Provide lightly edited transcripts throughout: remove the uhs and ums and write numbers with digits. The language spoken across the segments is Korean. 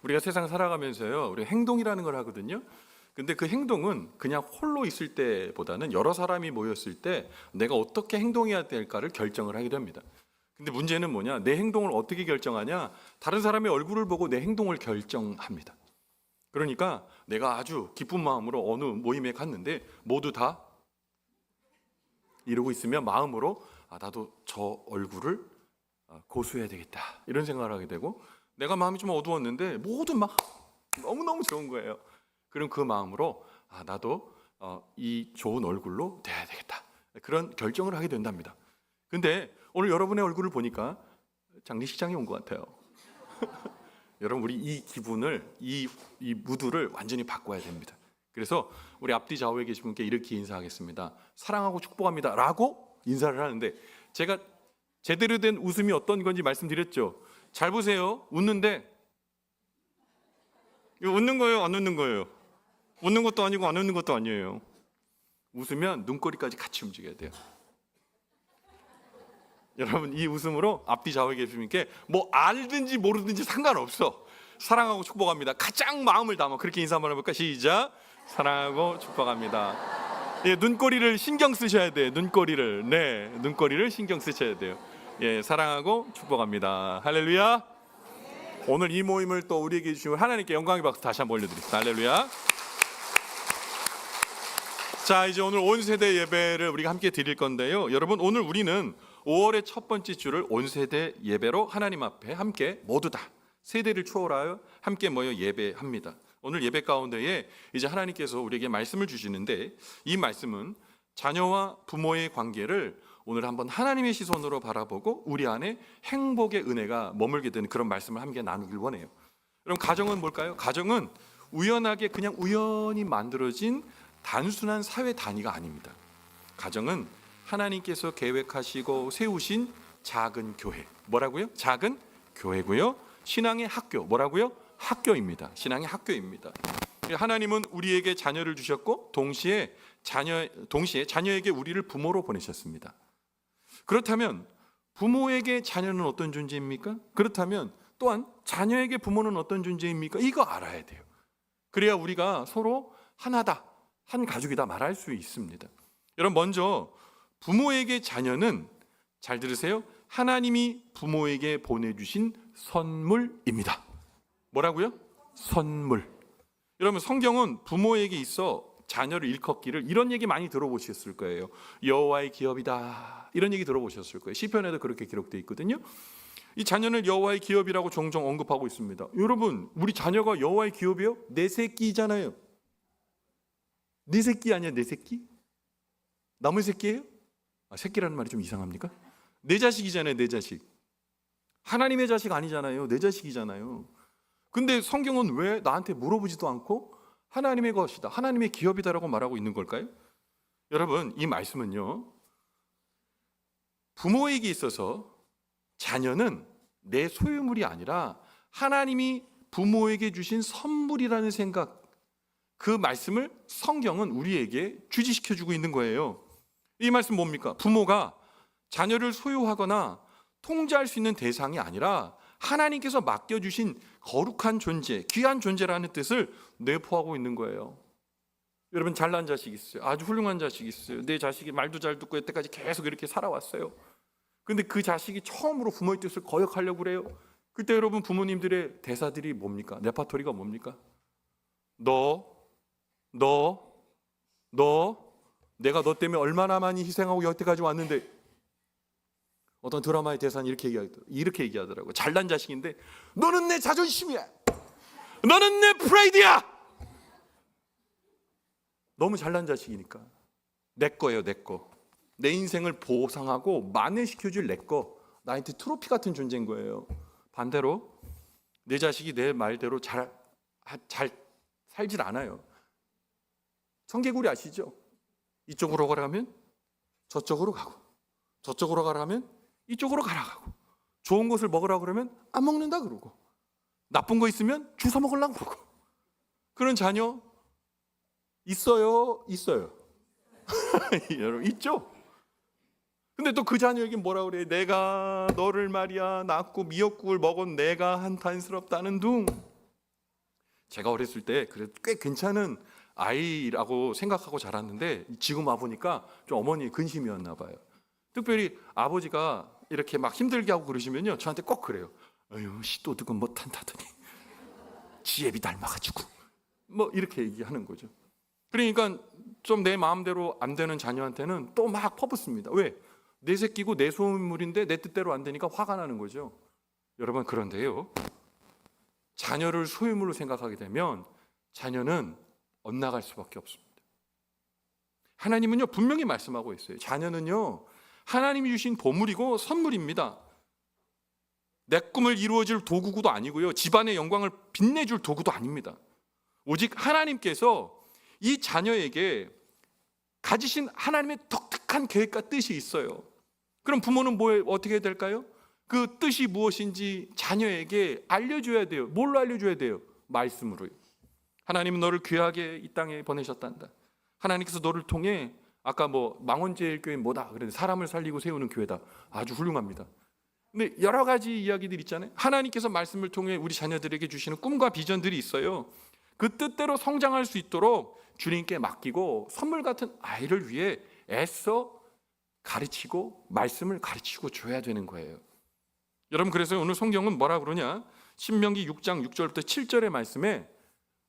우리가 세상 살아가면서요, 우리 행동이라는 걸 하거든요. 근데 그 행동은 그냥 홀로 있을 때보다는 여러 사람이 모였을 때 내가 어떻게 행동해야 될까를 결정을 하게 됩니다. 근데 문제는 뭐냐? 내 행동을 어떻게 결정하냐? 다른 사람의 얼굴을 보고 내 행동을 결정합니다. 그러니까 내가 아주 기쁜 마음으로 어느 모임에 갔는데 모두 다 이러고 있으면 마음으로 나도 저 얼굴을 고수해야 되겠다 이런 생각을 하게 되고, 내가 마음이 좀 어두웠는데 모두 막 너무너무 좋은 거예요. 그럼 그 마음으로 나도 이 좋은 얼굴로 돼야 되겠다 그런 결정을 하게 된답니다. 근데 오늘 여러분의 얼굴을 보니까 장례식장에 온 것 같아요. 여러분, 우리 이 기분을, 이 무드를 완전히 바꿔야 됩니다. 그래서 우리 앞뒤 좌우에 계신 분께 이렇게 인사하겠습니다. 사랑하고 축복합니다 라고 인사를 하는데, 제가 제대로 된 웃음이 어떤 건지 말씀드렸죠. 잘 보세요. 웃는데 이거 웃는 거예요, 안 웃는 거예요? 웃는 것도 아니고 안 웃는 것도 아니에요. 웃으면 눈꼬리까지 같이 움직여야 돼요. 여러분, 이 웃음으로 앞뒤 좌우에 계신 분께 뭐 알든지 모르든지 상관없어. 사랑하고 축복합니다. 가장 마음을 담아 그렇게 인사 한번 해볼까? 시작. 사랑하고 축복합니다. 예, 눈꼬리를 신경 쓰셔야 돼요. 눈꼬리를. 네, 눈꼬리를 신경 쓰셔야 돼요. 예, 사랑하고 축복합니다. 할렐루야. 오늘 이 모임을 또 우리에게 주신 하나님께 영광의 박수 다시 한번 올려드립니다. 할렐루야. 자, 이제 오늘 온 세대 예배를 우리가 함께 드릴 건데요. 여러분, 오늘 우리는 5월의 첫 번째 주를 온 세대 예배로 하나님 앞에 함께 모두 다 세대를 초월하여 함께 모여 예배합니다. 오늘 예배 가운데에 이제 하나님께서 우리에게 말씀을 주시는데, 이 말씀은 자녀와 부모의 관계를 오늘 한번 하나님의 시선으로 바라보고 우리 안에 행복의 은혜가 머물게 되는 그런 말씀을 함께 나누길 원해요. 그럼 가정은 뭘까요? 가정은 우연하게 그냥 우연히 만들어진 단순한 사회 단위가 아닙니다. 가정은 하나님께서 계획하시고 세우신 작은 교회. 뭐라고요? 작은 교회고요. 신앙의 학교. 뭐라고요? 학교입니다. 신앙의 학교입니다. 하나님은 우리에게 자녀를 주셨고 동시에 자녀에게 우리를 부모로 보내셨습니다. 그렇다면 부모에게 자녀는 어떤 존재입니까? 그렇다면 또한 자녀에게 부모는 어떤 존재입니까? 이거 알아야 돼요. 그래야 우리가 서로 하나다, 한 가족이다 말할 수 있습니다. 여러분, 먼저 부모에게 자녀는, 잘 들으세요, 하나님이 부모에게 보내주신 선물입니다. 뭐라고요? 선물. 여러분, 성경은 부모에게 있어 자녀를 일컫기를 이런 얘기 많이 들어보셨을 거예요. 여호와의 기업이다, 이런 얘기 들어보셨을 거예요. 시편에도 그렇게 기록되어 있거든요. 이 자녀를 여호와의 기업이라고 종종 언급하고 있습니다. 여러분, 우리 자녀가 여호와의 기업이에요? 내 새끼잖아요. 네 새끼 아니야? 내 새끼? 남의 새끼예요? 새끼라는 말이 좀 이상합니까? 내 자식이잖아요. 내 자식. 하나님의 자식 아니잖아요. 내 자식이잖아요. 근데 성경은 왜 나한테 물어보지도 않고 하나님의 것이다, 하나님의 기업이다라고 말하고 있는 걸까요? 여러분, 이 말씀은요, 부모에게 있어서 자녀는 내 소유물이 아니라 하나님이 부모에게 주신 선물이라는 생각, 그 말씀을 성경은 우리에게 주지시켜주고 있는 거예요. 이 말씀 뭡니까? 부모가 자녀를 소유하거나 통제할 수 있는 대상이 아니라 하나님께서 맡겨주신 거룩한 존재, 귀한 존재라는 뜻을 내포하고 있는 거예요. 여러분, 잘난 자식 있어요. 아주 훌륭한 자식 있어요. 내 자식이 말도 잘 듣고 여태까지 계속 이렇게 살아왔어요. 근데 그 자식이 처음으로 부모의 뜻을 거역하려고 그래요. 그때 여러분, 부모님들의 대사들이 뭡니까? 레파토리가 뭡니까? 내가 너 때문에 얼마나 많이 희생하고 여태까지 왔는데. 어떤 드라마의 대사는 이렇게 얘기하더라고요. 잘난 자식인데 너는 내 자존심이야, 너는 내 프라이드야. 너무 잘난 자식이니까 내 거예요. 내 거. 내 인생을 보상하고 만회시켜줄 내 거, 나한테 트로피 같은 존재인 거예요. 반대로 내 자식이 내 말대로 잘 살질 않아요. 청개구리 아시죠? 이쪽으로 가라면 저쪽으로 가고, 저쪽으로 가라면 이쪽으로 가라고. 좋은 것을 먹으라고 그러면 안 먹는다 그러고, 나쁜 거 있으면 주워 먹으려고 그러고. 그런 자녀 있어요? 여러분, 있죠? 근데 또 그 자녀에게 뭐라 그래? 내가 너를 말이야 낳고 미역국을 먹은 내가 한탄스럽다는 둥. 제가 어렸을 때 그래도 꽤 괜찮은 아이라고 생각하고 자랐는데 지금 와보니까 좀 어머니 근심이었나 봐요. 특별히 아버지가 이렇게 막 힘들게 하고 그러시면요, 저한테 꼭 그래요. 어휴, 시도득은 못한다더니 지혜비 닮아가지고 뭐 이렇게 얘기하는 거죠. 그러니까 좀 내 마음대로 안 되는 자녀한테는 또 막 퍼붓습니다. 왜? 내 새끼고 내 소유물인데 내 뜻대로 안 되니까 화가 나는 거죠. 여러분, 그런데요, 자녀를 소유물로 생각하게 되면 자녀는 엇나갈 수밖에 없습니다. 하나님은요, 분명히 말씀하고 있어요. 자녀는요, 하나님이 주신 보물이고 선물입니다. 내 꿈을 이루어질 도구도 아니고요, 집안의 영광을 빛내줄 도구도 아닙니다. 오직 하나님께서 이 자녀에게 가지신 하나님의 독특한 계획과 뜻이 있어요. 그럼 부모는 어떻게 해야 될까요? 그 뜻이 무엇인지 자녀에게 알려줘야 돼요. 뭘로 알려줘야 돼요? 말씀으로요. 하나님은 너를 귀하게 이 땅에 보내셨단다. 하나님께서 너를 통해 아까 망원제일교회 뭐다 그랬는데 사람을 살리고 세우는 교회다. 아주 훌륭합니다. 근데 여러 가지 이야기들 있잖아요. 하나님께서 말씀을 통해 우리 자녀들에게 주시는 꿈과 비전들이 있어요. 그 뜻대로 성장할 수 있도록 주님께 맡기고 선물 같은 아이를 위해 애써 가르치고 말씀을 가르치고 줘야 되는 거예요. 여러분, 그래서 오늘 성경은 뭐라 그러냐? 신명기 6장 6절부터 7절의 말씀에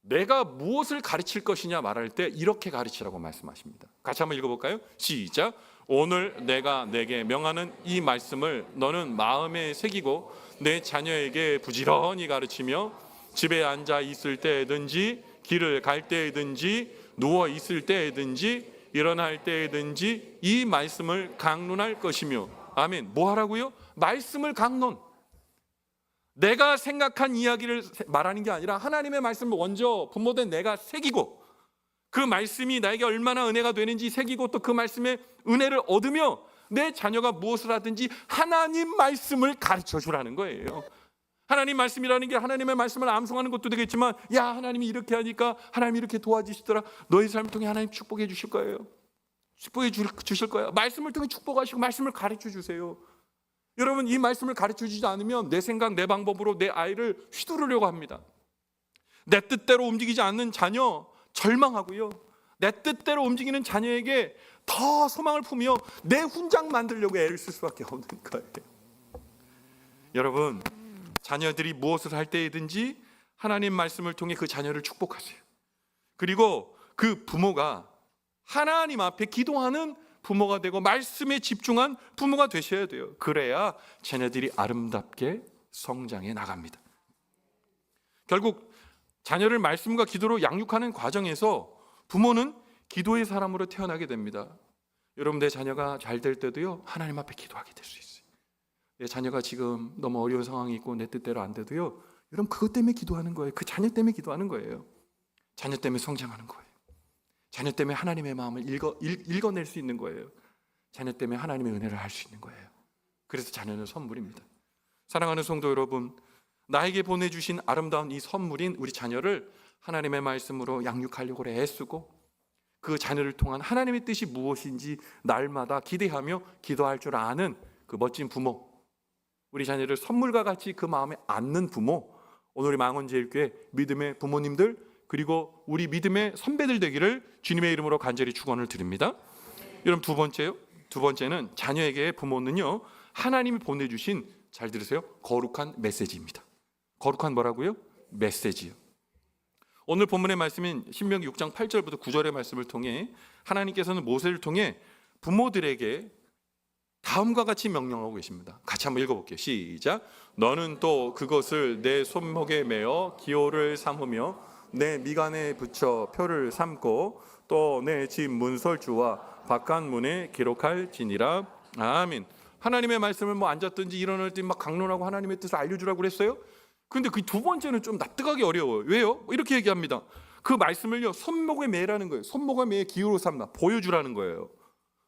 내가 무엇을 가르칠 것이냐 말할 때 이렇게 가르치라고 말씀하십니다. 같이 한번 읽어볼까요? 시작. 오늘 내가 내게 명하는 이 말씀을 너는 마음에 새기고 내 자녀에게 부지런히 가르치며 집에 앉아 있을 때든지 길을 갈 때든지 누워 있을 때든지 일어날 때든지 이 말씀을 강론할 것이며. 아멘. 뭐 하라고요? 말씀을 강론. 내가 생각한 이야기를 말하는 게 아니라 하나님의 말씀을 먼저 부모된 내가 새기고 그 말씀이 나에게 얼마나 은혜가 되는지 새기고 또 그 말씀의 은혜를 얻으며 내 자녀가 무엇을 하든지 하나님 말씀을 가르쳐 주라는 거예요. 하나님 말씀이라는 게 하나님의 말씀을 암송하는 것도 되겠지만, 야, 하나님이 이렇게 하니까 하나님이 이렇게 도와주시더라. 너의 삶을 통해 하나님 축복해 주실 거예요. 축복해 주실 거예요. 말씀을 통해 축복하시고 말씀을 가르쳐 주세요. 여러분, 이 말씀을 가르쳐 주지 않으면 내 생각, 내 방법으로 내 아이를 휘두르려고 합니다. 내 뜻대로 움직이지 않는 자녀 절망하고요, 내 뜻대로 움직이는 자녀에게 더 소망을 품으며 내 훈장 만들려고 애를 쓸 수밖에 없는 거예요. 여러분, 자녀들이 무엇을 할 때이든지 하나님 말씀을 통해 그 자녀를 축복하세요. 그리고 그 부모가 하나님 앞에 기도하는 부모가 되고 말씀에 집중한 부모가 되셔야 돼요. 그래야 자녀들이 아름답게 성장해 나갑니다. 결국 자녀를 말씀과 기도로 양육하는 과정에서 부모는 기도의 사람으로 태어나게 됩니다. 여러분, 내 자녀가 잘 될 때도요, 하나님 앞에 기도하게 될 수 있어요. 내 자녀가 지금 너무 어려운 상황이 있고 내 뜻대로 안 돼도요, 여러분, 그것 때문에 기도하는 거예요. 그 자녀 때문에 기도하는 거예요. 자녀 때문에 성장하는 거예요. 자녀 때문에 하나님의 마음을 읽어낼 수 있는 거예요. 자녀 때문에 하나님의 은혜를 할 수 있는 거예요. 그래서 자녀는 선물입니다. 사랑하는 성도 여러분, 나에게 보내주신 아름다운 이 선물인 우리 자녀를 하나님의 말씀으로 양육하려고 애쓰고 그 자녀를 통한 하나님의 뜻이 무엇인지 날마다 기대하며 기도할 줄 아는 그 멋진 부모, 우리 자녀를 선물과 같이 그 마음에 안는 부모, 오늘 망원제일교회 믿음의 부모님들 그리고 우리 믿음의 선배들 되기를 주님의 이름으로 간절히 축원을 드립니다. 여러분, 두 번째는 자녀에게 부모는요, 하나님이 보내주신, 잘 들으세요, 거룩한 메시지입니다. 거룩한 뭐라고요? 메시지요. 오늘 본문의 말씀인 신명기 6장 8절부터 9절의 말씀을 통해 하나님께서는 모세를 통해 부모들에게 다음과 같이 명령하고 계십니다. 같이 한번 읽어볼게요. 시작. 너는 또 그것을 내 손목에 매어 기호를 삼으며 내 미간에 붙여 표를 삼고 또 내 집 문설주와 바깥문에 기록할지니라. 아멘. 하나님의 말씀을 앉았든지 일어날 때 막 강론하고 하나님의 뜻을 알려주라고 그랬어요. 근데 그 두 번째는 좀 납득하기 어려워요. 왜요? 이렇게 얘기합니다. 그 말씀을요, 손목에 매라는 거예요. 손목에 매 기호로 삼나, 보여주라는 거예요.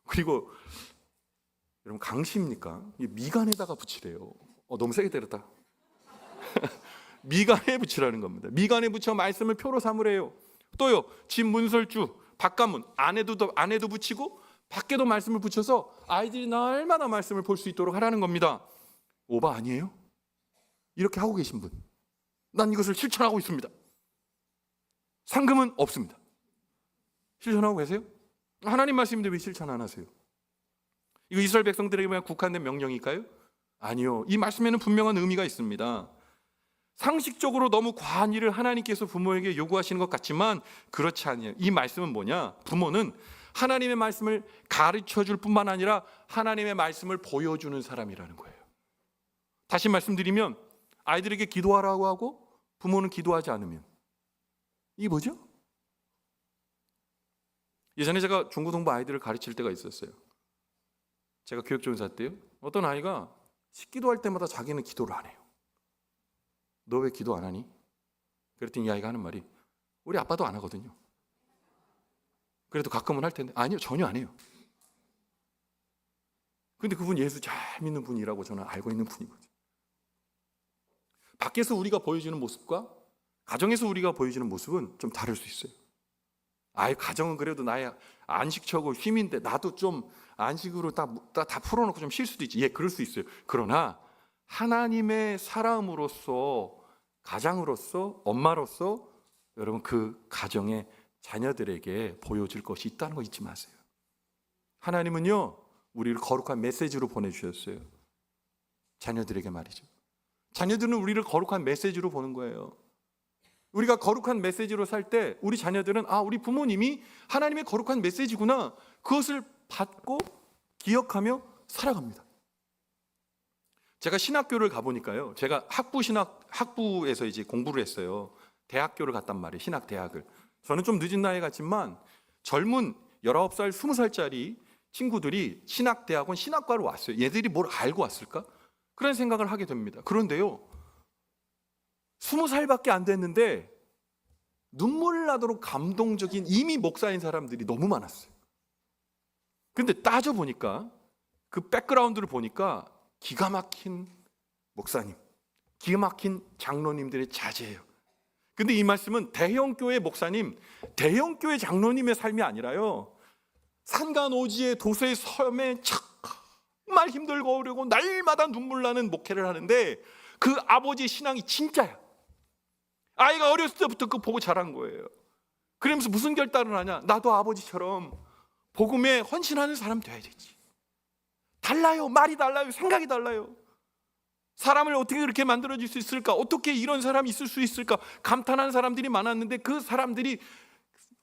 그리고 여러분, 강시입니까? 미간에다가 붙이래요. 너무 세게 때렸다. 미간에 붙이라는 겁니다. 미간에 붙여 말씀을 표로 삼으래요. 또요, 집 문설주, 바깥문, 안에도 붙이고 밖에도 말씀을 붙여서 아이들이 날마다 말씀을 볼 수 있도록 하라는 겁니다. 오바 아니에요? 이렇게 하고 계신 분, 난 이것을 실천하고 있습니다. 상금은 없습니다. 실천하고 계세요? 하나님 말씀인데 왜 실천 안 하세요? 이거 이스라엘 백성들에게만 국한된 명령일까요? 아니요. 이 말씀에는 분명한 의미가 있습니다. 상식적으로 너무 과한 일을 하나님께서 부모에게 요구하시는 것 같지만 그렇지 않아요. 이 말씀은 뭐냐? 부모는 하나님의 말씀을 가르쳐줄 뿐만 아니라 하나님의 말씀을 보여주는 사람이라는 거예요. 다시 말씀드리면 아이들에게 기도하라고 하고 부모는 기도하지 않으면 이게 뭐죠? 예전에 제가 중고등부 아이들을 가르칠 때가 있었어요. 제가 교육전사 때요. 어떤 아이가 식기도할 때마다 자기는 기도를 안 해요. 너 왜 기도 안 하니? 그랬더니 이 아이가 하는 말이 우리 아빠도 안 하거든요. 그래도 가끔은 할 텐데 아니요, 전혀 안 해요. 근데 그분 예수 잘 믿는 분이라고 저는 알고 있는 분이거든요. 밖에서 우리가 보여주는 모습과 가정에서 우리가 보여주는 모습은 좀 다를 수 있어요. 아예 가정은 그래도 나의 안식처고 힘인데 나도 좀 안식으로 다 풀어놓고 좀 쉴 수도 있지. 예, 그럴 수 있어요. 그러나 하나님의 사람으로서, 가장으로서, 엄마로서 여러분 그 가정의 자녀들에게 보여줄 것이 있다는 거 잊지 마세요. 하나님은요 우리를 거룩한 메시지로 보내주셨어요. 자녀들에게 말이죠. 자녀들은 우리를 거룩한 메시지로 보는 거예요. 우리가 거룩한 메시지로 살 때 우리 자녀들은 우리 부모님이 하나님의 거룩한 메시지구나, 그것을 받고 기억하며 살아갑니다. 제가 신학교를 가보니까요, 제가 학부에서 이제 공부를 했어요. 대학교를 갔단 말이에요. 신학대학을. 저는 좀 늦은 나이에 갔지만 젊은 19살, 20살짜리 친구들이 신학대학원 신학과로 왔어요. 얘들이 뭘 알고 왔을까? 그런 생각을 하게 됩니다. 그런데요 20살밖에 안 됐는데 눈물 나도록 감동적인 이미 목사인 사람들이 너무 많았어요. 근데 따져보니까 그 백그라운드를 보니까 기가 막힌 목사님, 기가 막힌 장로님들의 자제예요. 근데 이 말씀은 대형교회 목사님, 대형교회 장로님의 삶이 아니라요, 산간오지의 도서의 섬에 정말 힘들고 어려고 날마다 눈물 나는 목회를 하는데 그 아버지의 신앙이 진짜야. 아이가 어렸을 때부터 그거 보고 자란 거예요. 그러면서 무슨 결단을 하냐? 나도 아버지처럼 복음에 헌신하는 사람 돼야 되지. 달라요. 말이 달라요. 생각이 달라요. 사람을 어떻게 그렇게 만들어줄 수 있을까? 어떻게 이런 사람이 있을 수 있을까? 감탄하는 사람들이 많았는데 그 사람들이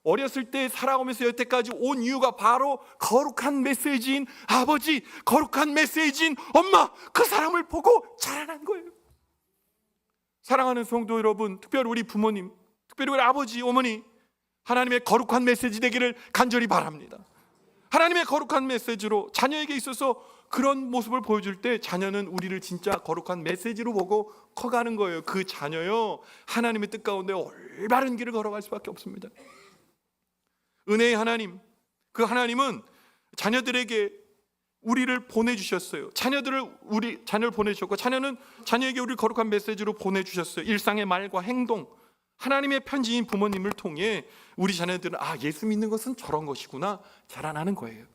어렸을 때 살아오면서 여태까지 온 이유가 바로 거룩한 메시지인 아버지, 거룩한 메시지인 엄마, 그 사람을 보고 자라난 거예요. 사랑하는 성도 여러분, 특별히 우리 부모님, 특별히 우리 아버지, 어머니, 하나님의 거룩한 메시지 되기를 간절히 바랍니다. 하나님의 거룩한 메시지로 자녀에게 있어서 그런 모습을 보여줄 때 자녀는 우리를 진짜 거룩한 메시지로 보고 커가는 거예요. 그 자녀요, 하나님의 뜻 가운데 올바른 길을 걸어갈 수밖에 없습니다. 은혜의 하나님, 그 하나님은 자녀들에게 우리를 보내주셨어요. 자녀를 보내주셨고, 자녀는 자녀에게 우리를 거룩한 메시지로 보내주셨어요. 일상의 말과 행동, 하나님의 편지인 부모님을 통해 우리 자녀들은 예수 믿는 것은 저런 것이구나 자라나는 거예요.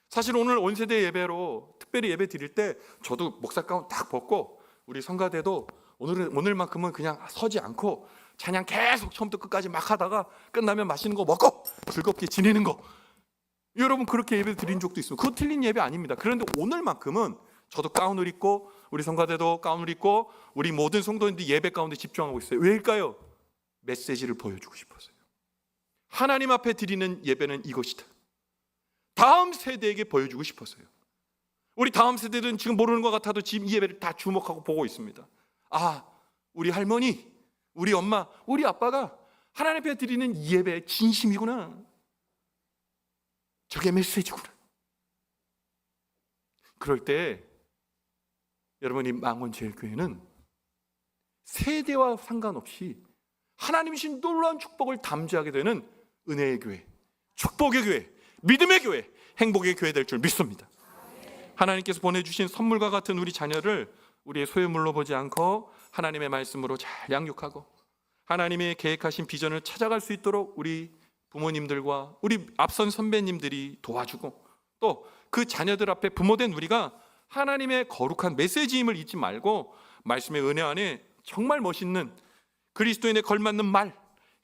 사실 오늘 온세대 예배로 특별히 예배 드릴 때 저도 목사 가운 딱 벗고 우리 성가대도 오늘만큼은 그냥 서지 않고 찬양 계속 처음부터 끝까지 막 하다가 끝나면 맛있는 거 먹고 즐겁게 지내는 거, 여러분 그렇게 예배 드린 적도 있습니다. 그거 틀린 예배 아닙니다. 그런데 오늘만큼은 저도 가운을 입고 우리 성가대도 가운을 입고 우리 모든 성도님들이 예배 가운데 집중하고 있어요. 왜일까요? 메시지를 보여주고 싶어서요. 하나님 앞에 드리는 예배는 이것이다. 다음 세대에게 보여주고 싶어서요. 우리 다음 세대들은 지금 모르는 것 같아도 지금 이 예배를 다 주목하고 보고 있습니다. 우리 할머니, 우리 엄마, 우리 아빠가 하나님 앞에 드리는 이 예배의 진심이구나. 저게 메시지구나. 그럴 때 여러분이 망원제일교회는 세대와 상관없이 하나님이신 놀라운 축복을 담지하게 되는 은혜의 교회, 축복의 교회, 믿음의 교회, 행복의 교회 될 줄 믿습니다. 하나님께서 보내주신 선물과 같은 우리 자녀를 우리의 소유물로 보지 않고 하나님의 말씀으로 잘 양육하고 하나님의 계획하신 비전을 찾아갈 수 있도록 우리 부모님들과 우리 앞선 선배님들이 도와주고, 또 그 자녀들 앞에 부모된 우리가 하나님의 거룩한 메시지임을 잊지 말고 말씀의 은혜 안에 정말 멋있는 그리스도인에 걸맞는 말,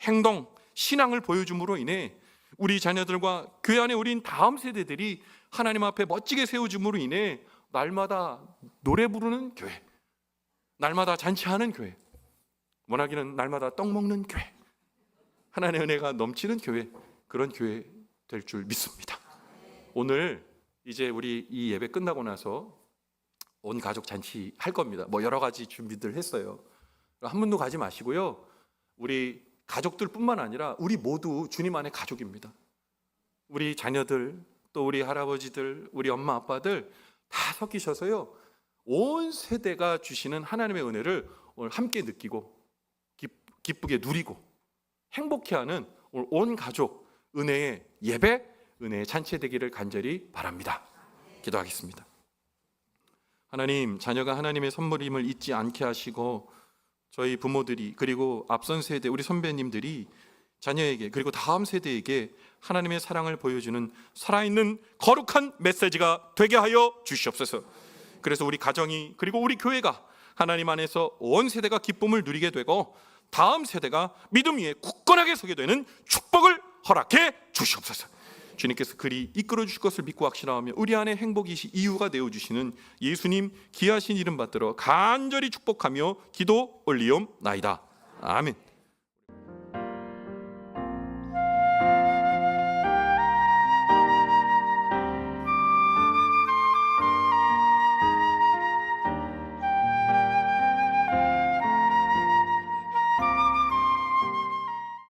행동, 신앙을 보여줌으로 인해 우리 자녀들과 교회 안에 우린 다음 세대들이 하나님 앞에 멋지게 세워줌으로 인해 날마다 노래 부르는 교회, 날마다 잔치하는 교회, 원하기는 날마다 떡 먹는 교회, 하나님의 은혜가 넘치는 교회, 그런 교회 될 줄 믿습니다. 오늘 이제 우리 이 예배 끝나고 나서 온 가족 잔치 할 겁니다. 뭐 여러 가지 준비들 했어요. 한 분도 가지 마시고요. 우리 가족들뿐만 아니라 우리 모두 주님 안에 가족입니다. 우리 자녀들, 또 우리 할아버지들, 우리 엄마 아빠들 다 섞이셔서요, 온 세대가 주시는 하나님의 은혜를 오늘 함께 느끼고 기쁘게 누리고 행복해하는 오늘 온 가족 은혜의 예배, 은혜의 잔치 되기를 간절히 바랍니다. 기도하겠습니다. 하나님, 자녀가 하나님의 선물임을 잊지 않게 하시고 저희 부모들이, 그리고 앞선 세대 우리 선배님들이 자녀에게, 그리고 다음 세대에게 하나님의 사랑을 보여주는 살아있는 거룩한 메시지가 되게 하여 주시옵소서. 그래서 우리 가정이, 그리고 우리 교회가 하나님 안에서 온 세대가 기쁨을 누리게 되고 다음 세대가 믿음 위에 굳건하게 서게 되는 축복을 허락해 주시옵소서. 주님께서 그리 이끌어 주실 것을 믿고 확신하며 우리 안에 행복이 이유가 되어주시는 예수님 귀하신 이름 받들어 간절히 축복하며 기도 올리옵나이다. 아멘.